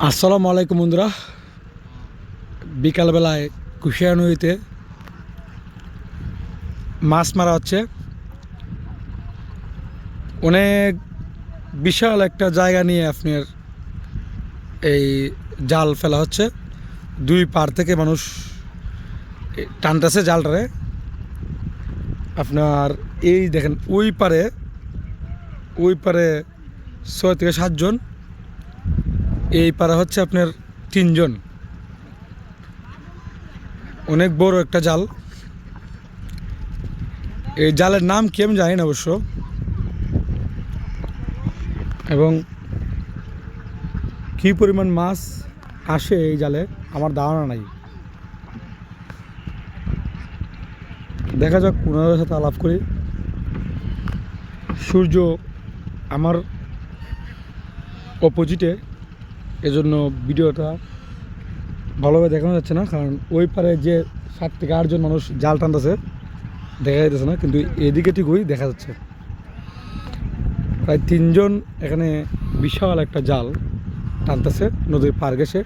আসসালামু আলাইকুম বন্ধুরা, বিকালবেলায় কুশিয়ারা নদীতে মাছ মারা হচ্ছে। অনেক বিশাল একটা জায়গা নিয়ে আপনার এই জাল ফেলা হচ্ছে। দুই পার থেকে মানুষ টানতেছে জালটারে। আপনার এই দেখেন ওই পারে 6 থেকে 7 জন, এই পারে হচ্ছে আপনার 3 জন। অনেক বড় একটা জাল। এই জালের নাম কি আমি জানি না অবশ্য, এবং কী পরিমাণ মাছ আসে এই জালে আমার ধারণা নাই। দেখা যাক, ওনাদের সাথে আলাপ করি। সূর্য আমার অপোজিটে, এজন্য ভিডিওটা ভালোভাবে দেখানো যাচ্ছে না, কারণ ওই পারে যে 7 থেকে 8 জন মানুষ জাল টানতেছে দেখা যাচ্ছে না, কিন্তু এদিকে ঠিকই দেখা যাচ্ছে। প্রায় 3 জন এখানে বিশাল একটা জাল টানতেছে নদীর পার ঘেঁষে।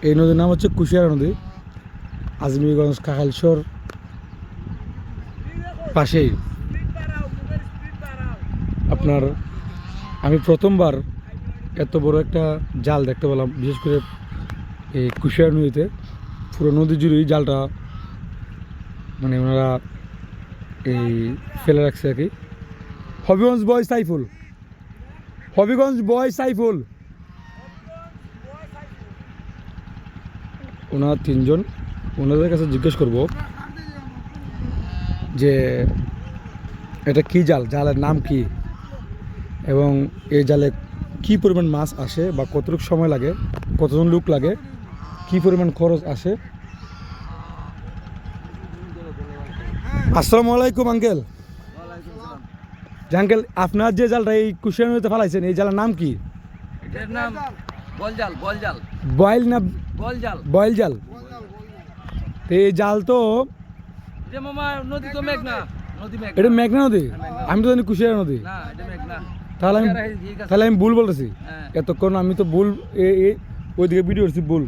এই নদীর নাম হচ্ছে কুশিয়ারা নদী, আজমিরগঞ্জ কাকালশোর পাশেই। আপনার আমি প্রথমবার এত বড় একটা জাল দেখতে পেলাম, বিশেষ করে এই কুশিয়ারা নদীতে। পুরো নদী জুড়েই জালটা মানে ওনারা এই ফেলে রাখছে আর কি। হবিগঞ্জ বয় সাইফুল ওনার 3 জন। ওনাদের কাছে জিজ্ঞেস করব যে এটা কি জাল, জালের নাম কি, এবং এই জালে কি পরিমাণ মাছ আসে, বা কতটুকু সময় লাগে, কতজন লোক লাগে, কি পরিমাণ খরচ আসে। আসসালামু আলাইকুম আঙ্কেল। আঙ্কেল, আপনার যে জালটা এই কুশিয়ারা নদীতে ফেলাইছেন, এই জালের নাম কি? এটার নাম বয়েল না বয়েল জাল? তো এই জাল তো নদী তো মেঘনা এটা মেঘনা নদী, আমি তো জানি কুশিয়ারা নদী। না, এটা মেঘনা। তাহলে আমি ভুল বলতেছি। হ্যাঁ। এতক্ষণ আমি তো ভুল ওইদিকে ভিডিও করছি ভুল।